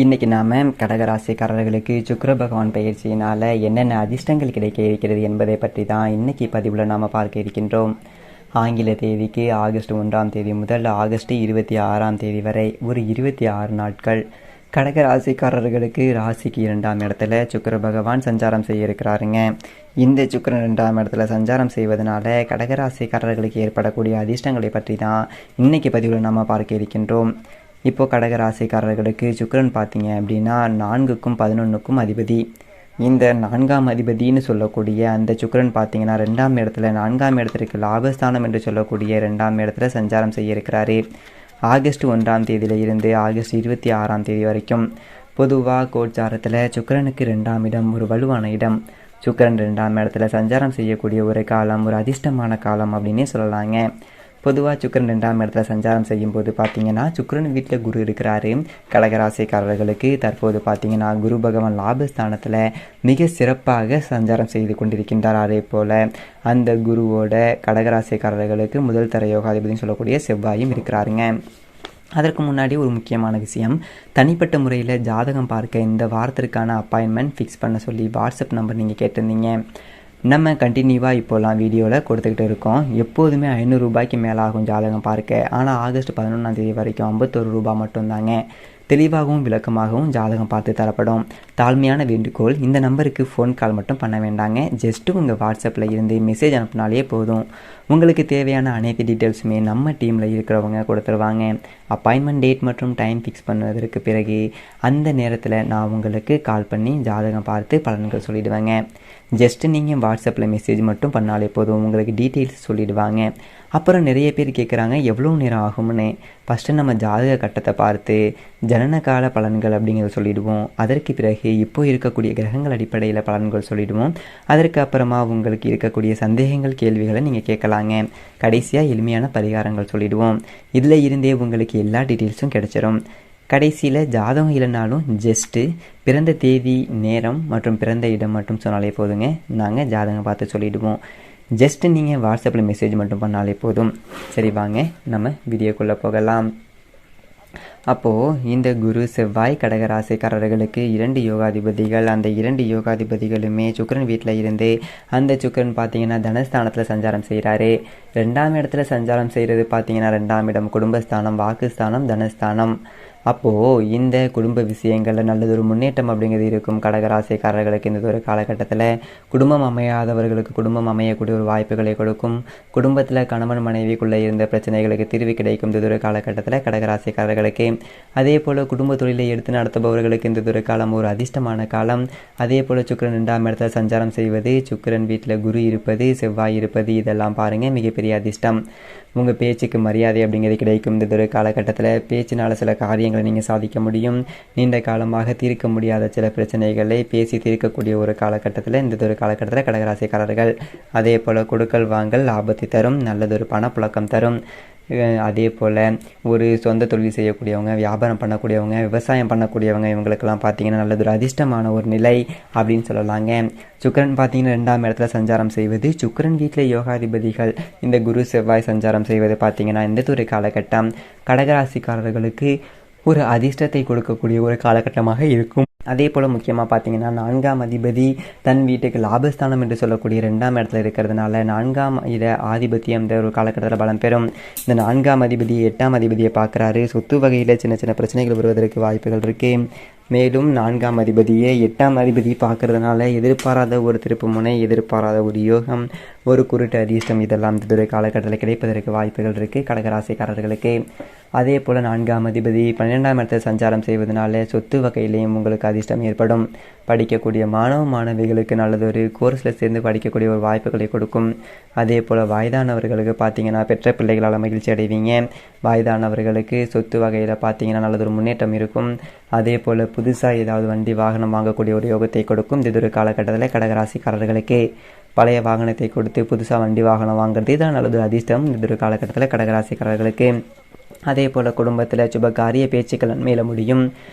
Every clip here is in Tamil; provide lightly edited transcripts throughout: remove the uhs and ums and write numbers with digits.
இன்றைக்கி நாம் கடகராசிக்காரர்களுக்கு சுக்கிர பகவான் பயிற்சியினால் என்னென்ன அதிர்ஷ்டங்கள் கிடைக்க இருக்கிறது என்பதை பற்றி தான் இன்றைக்கி பதிவில் நாம் பார்க்க இருக்கின்றோம். ஆங்கில தேதிக்கு ஆகஸ்ட் 1ஆம் தேதி முதல் ஆகஸ்ட் 26ஆம் தேதி வரை ஒரு 26 நாட்கள் கடகராசிக்காரர்களுக்கு ராசிக்கு 2ஆம் இடத்துல சுக்கிர பகவான் சஞ்சாரம் செய்ய இருக்கிறாருங்க. இந்த சுக்கிரன் 2ஆம் இடத்துல சஞ்சாரம் செய்வதனால கடகராசிக்காரர்களுக்கு ஏற்படக்கூடிய அதிர்ஷ்டங்களை பற்றி தான் இன்றைக்கி பதிவில் நாம் பார்க்க இருக்கின்றோம். இப்போது கடகராசிக்காரர்களுக்கு சுக்கிரன் பார்த்தீங்க அப்படின்னா 4க்கும் 11க்கும் அதிபதி. இந்த 4ஆம் அதிபதினு சொல்லக்கூடிய அந்த சுக்கிரன் பார்த்தீங்கன்னா 2ஆம் இடத்துல 4ஆம் இடத்திற்கு லாபஸ்தானம் என்று சொல்லக்கூடிய 2ஆம் இடத்துல சஞ்சாரம் செய்ய இருக்கிறாரு. ஆகஸ்ட் 1ஆம் தேதியில இருந்து ஆகஸ்ட் 26ஆம் தேதி வரைக்கும். பொதுவாக கோச்சாரத்தில் சுக்கிரனுக்கு 2ஆம் இடம் ஒரு வலுவான இடம். சுக்கிரன் 2ஆம் இடத்துல சஞ்சாரம் செய்யக்கூடிய ஒரு காலம் ஒரு அதிர்ஷ்டமான காலம் அப்படின்னே சொல்லலாங்க. பொதுவாக சுக்கிரன் 2ஆம் இடத்துல சஞ்சாரம் செய்யும்போது பார்த்தீங்கன்னா சுக்கிரன் வீட்டில் குரு இருக்கிறாரு. கடகராசிக்காரர்களுக்கு தற்போது பார்த்தீங்கன்னா குரு பகவான் லாபஸ்தானத்தில் மிக சிறப்பாக சஞ்சாரம் செய்து கொண்டிருக்கின்றார். அதே போல் அந்த குருவோட கடகராசிக்காரர்களுக்கு முதல் தர யோகாதிபதினு சொல்லக்கூடிய செவ்வாயும் இருக்கிறாருங்க. அதற்கு முன்னாடி ஒரு முக்கியமான விஷயம், தனிப்பட்ட முறையில் ஜாதகம் பார்க்க இந்த வாரத்திற்கான அப்பாயின்மெண்ட் ஃபிக்ஸ் பண்ண சொல்லி வாட்ஸ்அப் நம்பர் நீங்கள் கேட்டிருந்தீங்க. நம்ம கண்டினியூவாக இப்போலாம் வீடியோவில் கொடுத்துக்கிட்டு இருக்கோம். எப்போதுமே 500 ரூபாய்க்கு மேலே ஆகும் ஜாதகம் பார்க்க. ஆனால் ஆகஸ்ட் 11ஆம் தேதி வரைக்கும் 51 ரூபாய் மட்டும்தாங்க. தெளிவாகவும் விளக்கமாகவும் ஜாதகம் பார்த்து தரப்படும். தாழ்மையான வேண்டுகோள், இந்த நம்பருக்கு ஃபோன் கால் மட்டும் பண்ண வேண்டாங்க. ஜஸ்ட்டு உங்கள் வாட்ஸ்அப்பில் இருந்து மெசேஜ் அனுப்பினாலே போதும். உங்களுக்கு தேவையான அனைத்து டீட்டெயில்ஸுமே நம்ம டீமில் இருக்கிறவங்க கொடுத்துருவாங்க. அப்பாயின்மெண்ட் டேட் மற்றும் டைம் ஃபிக்ஸ் பண்ணுவதற்கு பிறகு அந்த நேரத்தில் நான் உங்களுக்கு கால் பண்ணி ஜாதகம் பார்த்து பலன்கள் சொல்லிவிடுவேங்க. ஜஸ்ட்டு நீங்கள் வாட்ஸ்அப்பில் மெசேஜ் மட்டும் பண்ணாலே போதும், உங்களுக்கு டீட்டெயில்ஸ் சொல்லிவிடுவாங்க. அப்புறம் நிறைய பேர் கேட்குறாங்க எவ்வளோ நேரம் ஆகும்னு. ஃபஸ்ட்டு நம்ம ஜாதக கட்டத்தை பார்த்து ஜனனகால பலன்கள் அப்படிங்கிறத சொல்லிவிடுவோம். அதற்கு பிறகு இப்போ இருக்கக்கூடிய கிரகங்கள் அடிப்படையில் பலன்கள் சொல்லிவிடுவோம். அதற்கு அப்புறமா உங்களுக்கு இருக்கக்கூடிய சந்தேகங்கள் கேள்விகளை நீங்கள் கேட்கலாங்க. கடைசியாக எளிமையான பரிகாரங்கள் சொல்லிவிடுவோம். இதில் இருந்தே உங்களுக்கு எல்லா டீட்டெயில்ஸும் கிடைச்சிரும். கடைசியில் ஜாதகம் இல்லைனாலும் ஜஸ்ட்டு பிறந்த தேதி நேரம் மற்றும் பிறந்த இடம் மட்டும் சொன்னாலே போதுங்க. நாங்கள் ஜாதகம் பார்த்து சொல்லிவிடுவோம். ஜஸ்ட்டு நீங்கள் வாட்ஸ்அப்பில் மெசேஜ் மட்டும் பண்ணாலே போதும். சரி, வாங்க நம்ம வீடியோக்குள்ளே போகலாம். அப்போது இந்த குரு செவ்வாய் கடகராசிக்காரர்களுக்கு 2 யோகாதிபதிகள். அந்த 2 யோகாதிபதிகளுமே சுக்கிரன் வீட்டில் இருந்து அந்த சுக்கிரன் பார்த்தீங்கன்னா தனஸ்தானத்தில் சஞ்சாரம் செய்கிறாரு. 2ஆம் இடத்துல சஞ்சாரம் செய்கிறது பார்த்தீங்கன்னா 2ஆம் இடம் குடும்பஸ்தானம், வாக்குஸ்தானம், தனஸ்தானம். அப்போது இந்த குடும்ப விஷயங்களில் நல்லதொரு முன்னேற்றம் அப்படிங்கிறது இருக்கும். கடகராசிக்காரர்களுக்கு இந்த ஒரு காலகட்டத்தில் குடும்பம் அமையாதவர்களுக்கு குடும்பம் அமையக்கூடிய ஒரு வாய்ப்புகளை கொடுக்கும். குடும்பத்தில் கணவன் மனைவிக்குள்ளே இருந்த பிரச்சனைகளுக்கு தீர்வு கிடைக்கும் இந்த ஒரு காலகட்டத்தில் கடகராசிக்காரர்களுக்கு. அதே போல் குடும்ப தொழிலை எடுத்து நடத்துபவர்களுக்கு இந்த ஒரு காலம் ஒரு அதிர்ஷ்டமான காலம். அதே போல் சுக்கிரன் 2ஆம் இடத்துல சஞ்சாரம் செய்வது, சுக்கிரன் வீட்டில் குரு இருப்பது, செவ்வாய் இருப்பது, இதெல்லாம் பாருங்கள் மிகப்பெரிய அதிர்ஷ்டம். உங்கள் பேச்சுக்கு மரியாதை அப்படிங்கிறது கிடைக்கும் இந்த ஒரு காலகட்டத்தில். பேச்சினால் சில காரியங்களை நீங்கள் சாதிக்க முடியும். நீண்ட காலமாக தீர்க்க முடியாத சில பிரச்சனைகளை பேசி தீர்க்கக்கூடிய ஒரு காலகட்டத்தில் இந்த ஒரு காலகட்டத்தில் கடகராசிக்காரர்கள். அதே போல் கொடுக்கல் வாங்கல் லாபத்தை தரும், நல்லதொரு பணப்புழக்கம் தரும். அதே போல் ஒரு சொந்த தொழில் செய்யக்கூடியவங்க, வியாபாரம் பண்ணக்கூடியவங்க, விவசாயம் பண்ணக்கூடியவங்க, இவங்களுக்கெல்லாம் பார்த்தீங்கன்னா நல்லதொரு அதிர்ஷ்டமான ஒரு நிலை அப்படின்னு சொல்லலாங்க. சுக்கிரன் பார்த்தீங்கன்னா 2ஆம் இடத்துல சஞ்சாரம் செய்வது, சுக்கிரன் வீட்டில் யோகாதிபதிகள் இந்த குரு செவ்வாய் சஞ்சாரம் செய்வது பார்த்தீங்கன்னா இந்த ஒரு காலகட்டம் கடகராசிக்காரர்களுக்கு ஒரு அதிர்ஷ்டத்தை கொடுக்கக்கூடிய ஒரு காலகட்டமாக இருக்கும். அதே போல் முக்கியமாக பார்த்தீங்கன்னா 4ஆம் அதிபதி தன் வீட்டுக்கு லாபஸ்தானம் என்று சொல்லக்கூடிய 2ஆம் இடத்துல இருக்கிறதுனால 4ஆம் இட ஆதிபத்தியம் இந்த ஒரு காலகட்டத்தில் பலம் பெறும். இந்த 4ஆம் அதிபதி 8ஆம் அதிபதியை பார்க்குறாரு. சொத்து வகையில் சின்ன சின்ன பிரச்சனைகள் வருவதற்கு வாய்ப்புகள் இருக்குது. மேலும் 4ஆம் அதிபதியை 8ஆம் அதிபதி பார்க்கறதுனால எதிர்பாராத ஒரு திருப்பு முனை, எதிர்பாராத ஒரு யோகம், ஒரு குருட்டு அதிர்ஷ்டம், இதெல்லாம் இந்த காலகட்டத்தில் கிடைப்பதற்கு வாய்ப்புகள் இருக்குது கடகராசிக்காரர்களுக்கு. அதே போல் 4ஆம் அதிபதி 12ஆம் இடத்தில் சஞ்சாரம் செய்வதனால சொத்து வகையிலையும் உங்களுக்கு அதிர்ஷ்டம் ஏற்படும். படிக்கக்கூடிய மாணவிகளுக்கு நல்லதொரு கோர்ஸில் சேர்ந்து படிக்கக்கூடிய ஒரு வாய்ப்புகளை கொடுக்கும். அதே போல் வயதானவர்களுக்கு பார்த்தீங்கன்னா பெற்ற பிள்ளைகளால் மகிழ்ச்சி அடைவீங்க. வயதானவர்களுக்கு சொத்து வகையில் பார்த்தீங்கன்னா நல்லதொரு முன்னேற்றம் இருக்கும். அதே போல் புதுசாக ஏதாவது வண்டி வாகனம் வாங்கக்கூடிய ஒரு யோகத்தை கொடுக்கும் இந்த ஒரு காலகட்டத்தில் கடகராசிக்காரர்களுக்கு. பழைய வாகனத்தை கொடுத்து புதுசாக வண்டி வாகனம் வாங்குறது தான் நல்லதொரு அதிர்ஷ்டம் இந்த ஒரு காலகட்டத்தில் கடகராசிக்காரர்களுக்கு. அதே போல் குடும்பத்தில் சுப காரிய பேச்சுக்கள் நன்மையில முடியும்.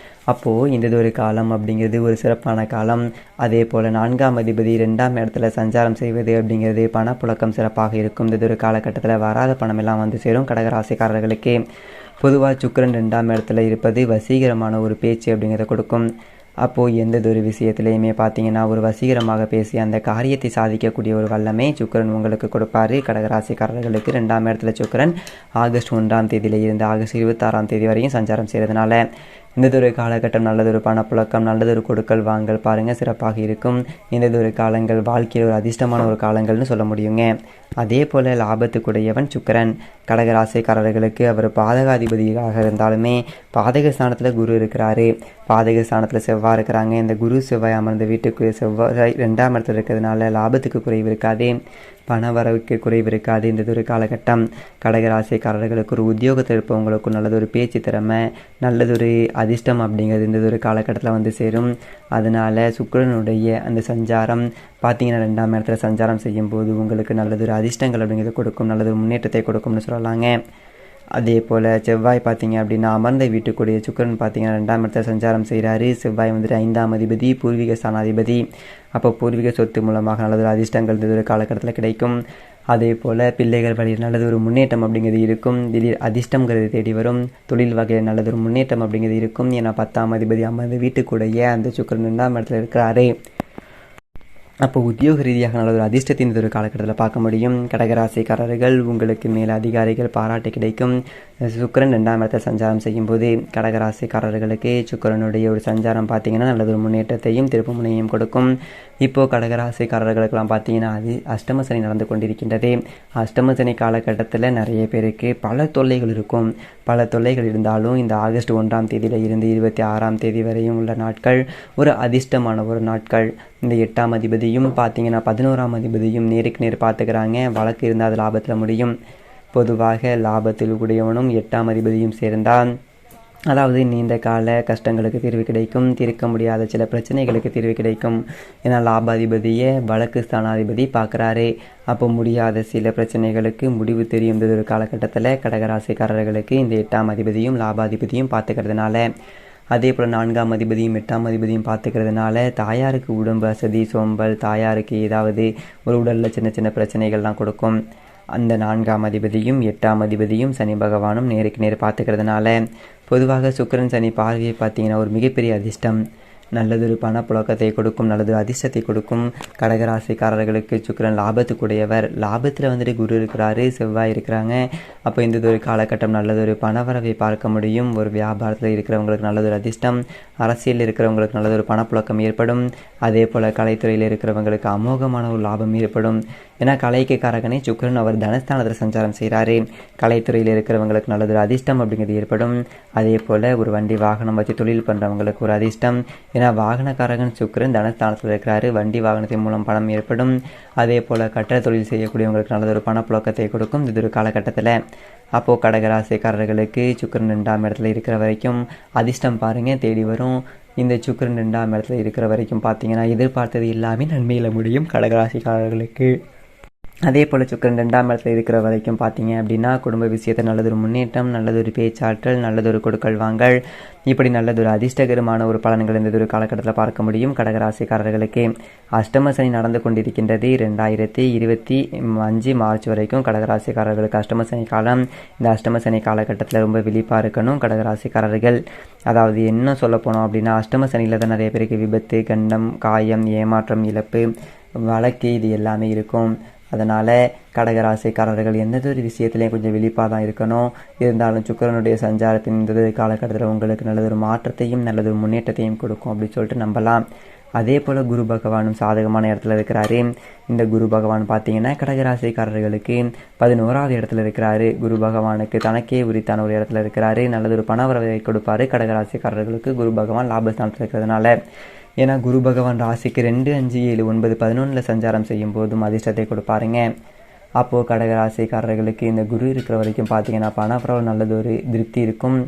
அப்போது இந்த ஒரு காலம் அப்படிங்கிறது ஒரு சிறப்பான காலம். அதே போல் 4ஆம் அதிபதி 2ஆம் இடத்துல சஞ்சாரம் செய்வது அப்படிங்கிறது பணப்புழக்கம் சிறப்பாக இருக்கும். இந்த ஒரு காலகட்டத்தில் வராத பணமெல்லாம் வந்து சேரும் கடகராசிக்காரர்களுக்கு. பொதுவாக சுக்கிரன் 2ஆம் இடத்துல இருப்பது வசீகரமான ஒரு பேச்சு அப்படிங்கிறத கொடுக்கும். அப்போது எந்ததொரு விஷயத்துலையுமே பார்த்தீங்கன்னா ஒரு வசீகரமாக பேசி அந்த காரியத்தை சாதிக்கக்கூடிய ஒரு வல்லமை சுக்கிரன் உங்களுக்கு கொடுப்பாரு. கடகராசிக்காரர்களுக்கு 2ஆம் இடத்துல சுக்கிரன் ஆகஸ்ட் 1ஆம் தேதியில இருந்து ஆகஸ்ட் 26ஆம் தேதி வரையும் சஞ்சாரம் செய்கிறதுனால இந்ததொரு காலகட்டம் நல்லதொரு பணப்புழக்கம், நல்லதொரு கொடுக்கல் வாங்கல் பாருங்கள் சிறப்பாக இருக்கும். இந்ததொரு காலங்கள் வாழ்க்கையில் ஒரு அதிர்ஷ்டமான ஒரு காலங்கள்னு சொல்ல முடியுங்க. அதே போல் லாபத்துக்குடையவன் சுக்கிரன். கடகராசிக்காரர்களுக்கு அவர் பாதகாதிபதியாக இருந்தாலுமே பாதக ஸ்தானத்தில் குரு இருக்கிறாரு, பாதக ஸ்தானத்தில் செவ்வாய் இருக்கிறாங்க. இந்த குரு செவ்வாய் அமர்ந்த வீட்டுக்கு செவ்வாய் 2ஆம் இடத்துல இருக்கிறதுனால லாபத்துக்கு குறைவு இருக்காது, பண வரவுக்கு குறைவு இருக்காது. இந்ததொரு காலகட்டம் கடகராசிக்காரர்களுக்கு ஒரு உத்தியோகத்தில் இருப்பவங்களுக்கும் நல்லதொரு பேச்சு திறமை, நல்லதொரு அதிர்ஷ்டம் அப்படிங்கிறது இந்ததொரு காலகட்டத்தில் வந்து சேரும். அதனால் சுக்கிரனுடைய அந்த சஞ்சாரம் பார்த்தீங்கன்னா 2ஆம் இடத்துல சஞ்சாரம் செய்யும்போது உங்களுக்கு நல்லதொரு அதிர்ஷ்டங்கள் அப்படிங்கிறது கொடுக்கும், நல்லதொரு முன்னேற்றத்தை கொடுக்கும்னு சொல்லலாங்க. அதே போல் செவ்வாய் பார்த்தீங்க அப்படின்னா அமர்ந்த வீட்டுக்குடைய சுக்கிரன் பார்த்தீங்கன்னா 2ஆம் இடத்துல சஞ்சாரம் செய்கிறாரு. செவ்வாய் வந்துட்டு 5ஆம் அதிபதி, பூர்வீக ஸ்தானாதிபதி. அப்போ பூர்வீக சொத்து மூலமாக நல்லதொரு அதிர்ஷ்டங்கள் இந்த காலகட்டத்தில் கிடைக்கும். அதே போல் பிள்ளைகள் வழியில் நல்லதொரு முன்னேற்றம் அப்படிங்கிறது இருக்கும். திடீர் அதிர்ஷ்டங்கிறது தேடி வரும். தொழில் வகையில் நல்லதொரு முன்னேற்றம் அப்படிங்கிறது இருக்கும். ஏன்னா 10ஆம் அதிபதி அமர்ந்த வீட்டுக்குடைய அந்த சுக்கிரன் 2ஆம் இடத்துல இருக்கிறாரு. அப்போ உத்தியோக ரீதியாக நல்லதொரு அதிர்ஷ்டத்தின் ஒரு காலகட்டத்தில் பார்க்க முடியும். கடகராசிக்காரர்கள் உங்களுக்கு மேலே அதிகாரிகள் பாராட்டு கிடைக்கும். சுக்கிரன் 2ஆம் இடத்தை சஞ்சாரம் செய்யும்போது கடகராசிக்காரர்களுக்கு சுக்கிரனுடைய ஒரு சஞ்சாரம் பார்த்தீங்கன்னா நல்லதொரு முன்னேற்றத்தையும் திருப்பு முனையும் கொடுக்கும். இப்போது கடகராசிக்காரர்களுக்கெல்லாம் பார்த்தீங்கன்னா அஷ்டம சனி நடந்து கொண்டிருக்கின்றது. அஷ்டம சனி காலகட்டத்தில் நிறைய பேருக்கு பல தொல்லைகள் இருக்கும். பல தொல்லைகள் இருந்தாலும் இந்த ஆகஸ்ட் 1ஆம் தேதியில் இருந்து 26ஆம் தேதி வரையும் உள்ள நாட்கள் ஒரு அதிர்ஷ்டமான ஒரு நாட்கள். இந்த 8ஆம் அதிபதியும் பார்த்தீங்கன்னா 11ஆம் அதிபதியும் நேருக்கு நேர் பார்த்துக்கிறாங்க. வழக்கு இருந்தால் அது லாபத்தில் முடியும். பொதுவாக லாபத்தில் கூடியவனும் 8ஆம் அதிபதியும் சேர்ந்தால் அதாவது நீண்ட கால கஷ்டங்களுக்கு தீர்வு கிடைக்கும், தீர்க்க முடியாத சில பிரச்சனைகளுக்கு தீர்வு கிடைக்கும். ஏன்னா லாபாதிபதியை வழக்கு ஸ்தானாதிபதி பார்க்குறாரு. அப்போ முடியாத சில பிரச்சனைகளுக்கு முடிவு தெரியும். ஒரு காலகட்டத்தில் கடகராசிக்காரர்களுக்கு இந்த 8ஆம் அதிபதியும் லாபாதிபதியும் பார்த்துக்கிறதுனால, அதே போல் 4ஆம் அதிபதியும் 8ஆம் அதிபதியும் பார்த்துக்கிறதுனால தாயாருக்கு உடம்பு அசதி, சோம்பல், தாயாருக்கு ஏதாவது ஒரு உடலில் சின்ன சின்ன பிரச்சனைகள்லாம் கொடுக்கும். அந்த 4ஆம் அதிபதியும் 8ஆம் அதிபதியும் சனி பகவானும் நேருக்கு நேர் பார்த்துக்கிறதுனால பொதுவாக சுக்கிரன் சனி பார்வையை பார்த்தீங்கன்னா ஒரு மிகப்பெரிய அதிர்ஷ்டம், நல்லதொரு பணப்புழக்கத்தை கொடுக்கும், நல்லதொரு அதிர்ஷ்டத்தை கொடுக்கும். கடகராசிக்காரர்களுக்கு சுக்கிரன் லாபத்துக்குடையவர். லாபத்தில் வந்துட்டு குரு இருக்கிறாரு, செவ்வாய் இருக்கிறாங்க. அப்போ இந்த ஒரு காலகட்டம் நல்லதொரு பணவரவை பார்க்க முடியும். ஒரு வியாபாரத்தில் இருக்கிறவங்களுக்கு நல்லதொரு அதிர்ஷ்டம், அரசியலில் இருக்கிறவங்களுக்கு நல்லதொரு பணப்புழக்கம் ஏற்படும். அதே போல் கலைத்துறையில் இருக்கிறவங்களுக்கு அமோகமான ஒரு லாபம் ஏற்படும். ஏன்னா கலைக்கு காரகனை சுக்கிரன் அவர் தனஸ்தானத்தில் சஞ்சாரம் செய்கிறாரு. கலைத்துறையில் இருக்கிறவங்களுக்கு நல்லதொரு அதிர்ஷ்டம் அப்படிங்கிறது ஏற்படும். அதே போல் ஒரு வண்டி வாகனம் வச்சு தொழில் பண்ணுறவங்களுக்கு ஒரு அதிர்ஷ்டம். ஏன்னா வாகனக்காரகன் சுக்கிரன் தனஸ்தானத்தில் இருக்கிறாரு. வண்டி வாகனத்தின் மூலம் பணம் ஏற்படும். அதே போல் கட்டட தொழில் செய்யக்கூடியவங்களுக்கு நல்லதொரு பணப்புழக்கத்தை கொடுக்கும் இது ஒரு காலகட்டத்தில். அப்போது கடகராசிக்காரர்களுக்கு சுக்கிரன் 2ஆம் இடத்துல இருக்கிற வரைக்கும் அதிர்ஷ்டம் பாருங்கள் தேடி வரும். இந்த சுக்கிரன் 2ஆம் இடத்துல இருக்கிற வரைக்கும் பார்த்தீங்கன்னா எதிர்பார்த்தது எல்லாமே நன்மையில் முடியும் கடகராசிக்காரர்களுக்கு. அதே போல் சுக்கிரன் 2ஆம் இடத்துல இருக்கிற வரைக்கும் பார்த்தீங்க அப்படின்னா குடும்ப விஷயத்தில் நல்லதொரு முன்னேற்றம், நல்லதொரு பேச்சாற்றல், நல்லதொரு கொடுக்கல் வாங்கல், இப்படி நல்லதொரு அதிர்ஷ்டகரமான ஒரு பலன்கள் இந்த ஒரு காலகட்டத்தில் பார்க்க முடியும் கடகராசிக்காரர்களுக்கு. அஷ்டம சனி நடந்து கொண்டிருக்கின்றது 2025 மார்ச் வரைக்கும் கடகராசிக்காரர்களுக்கு அஷ்டம சனி காலம். இந்த அஷ்டம சனி காலகட்டத்தில் ரொம்ப விழிப்பாக இருக்கணும் கடகராசிக்காரர்கள். அதாவது என்ன சொல்ல போனோம் அப்படின்னா அஷ்டம சனியில் தான் நிறைய பேருக்கு விபத்து, கண்டம், காயம், ஏமாற்றம், இழப்பு, வழக்கு இது எல்லாமே இருக்கும். அதனால் கடகராசிக்காரர்கள் எந்ததொரு விஷயத்துலையும் கொஞ்சம் விழிப்பாக தான் இருக்கணும். இருந்தாலும் சுக்கிரனுடைய சஞ்சாரத்தின் இந்த காலகட்டத்தில் உங்களுக்கு நல்லதொரு மாற்றத்தையும் நல்லதொரு முன்னேற்றத்தையும் கொடுக்கும் அப்படின்னு சொல்லிட்டு நம்பலாம். அதே போல் குரு பகவானும் சாதகமான இடத்துல இருக்கிறாரு. இந்த குரு பகவான் பார்த்தீங்கன்னா கடகராசிக்காரர்களுக்கு 11ஆவது இடத்துல இருக்கிறாரு. குரு பகவானுக்கு தனக்கே உரித்தான ஒரு இடத்துல இருக்கிறாரு. நல்லதொரு பண வரவை கொடுப்பாரு கடகராசிக்காரர்களுக்கு குரு பகவான் லாபஸ்தானத்தில் இருக்கிறதுனால. ஏன்னா குரு பகவான் ராசிக்கு 2, 5, 7, 9, 11 சஞ்சாரம் செய்யும் போதும் அதிர்ஷ்டத்தை கொடுப்பாருங்க. அப்போது கடகராசிக்காரர்களுக்கு இந்த குரு இருக்கிற வரைக்கும் பார்த்தீங்கன்னா பணப்பரவல் நல்லதொரு திருப்தி இருக்கும்.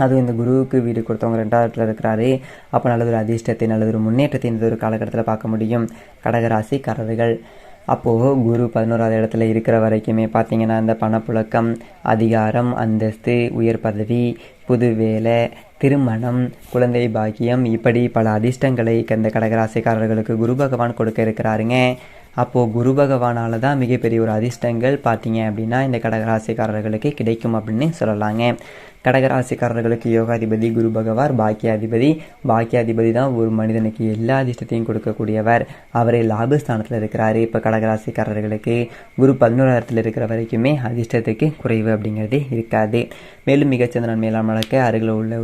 அதுவும் இந்த குருவுக்கு வீடு கொடுத்தவங்க 2ஆவது இடத்துல இருக்கிறாரு. அப்போ நல்லதொரு அதிர்ஷ்டத்தை, நல்லதொரு முன்னேற்றத்தை இந்த ஒரு காலகட்டத்தில் பார்க்க முடியும் கடகராசிக்காரர்கள். அப்போது குரு 11ஆவது இடத்துல இருக்கிற வரைக்குமே பார்த்தீங்கன்னா இந்த பணப்புழக்கம், அதிகாரம், அந்தஸ்து, உயர் பதவி, புது வேலை, திருமணம், குழந்தை பாக்கியம், இப்படி பல அதிர்ஷ்டங்களை இந்த கடகராசிக்காரர்களுக்கு குரு பகவான் கொடுக்க இருக்கிறாருங்க. அப்போது குரு பகவானால தான் மிகப்பெரிய ஒரு அதிர்ஷ்டங்கள் பார்த்தீங்க அப்படின்னா இந்த கடகராசிக்காரர்களுக்கு கிடைக்கும் அப்படின்னு சொல்லலாங்க. கடகராசிக்காரர்களுக்கு யோகாதிபதி குரு பகவான் பாக்கியாதிபதி தான் ஒரு மனிதனுக்கு எல்லா அதிர்ஷ்டத்தையும் கொடுக்கக்கூடியவர். அவரே லாபஸ்தானத்தில் இருக்கிறாரு. இப்போ கடகராசிக்காரர்களுக்கு குரு 11 இருக்கிற வரைக்குமே அதிர்ஷ்டத்துக்கு குறைவு அப்படிங்கிறதே இருக்காது. மேலும் மிகச்சிறந்த நன்மையெல்லாம் நடக்க அருகில் உள்ள